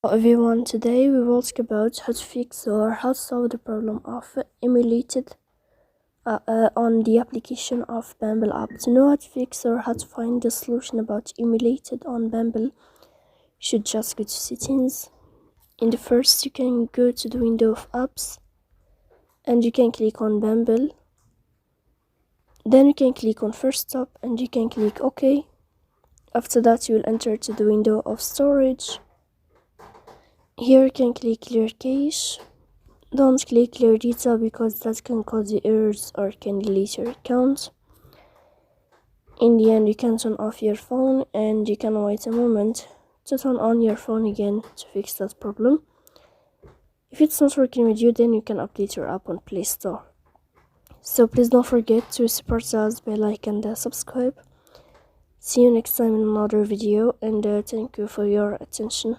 Hello everyone, today we will talk about how to fix or how to solve the problem of emulated on the application of Bumble app. To know how to fix or how to find the solution about emulated on Bumble, you should just go to settings. In the first, you can go to the window of apps and you can click on Bumble. Then you can click on first stop and you can click OK. After that, you will enter to the window of storage. Here you can click clear cache. Don't click clear data because that can cause you errors or can delete your account. In the end, you can turn off your phone and you can wait a moment to turn on your phone again to fix that problem. If it's not working with you, then you can update your app on Play Store. So please don't forget to support us by like and subscribe. See you next time in another video, and thank you for your attention.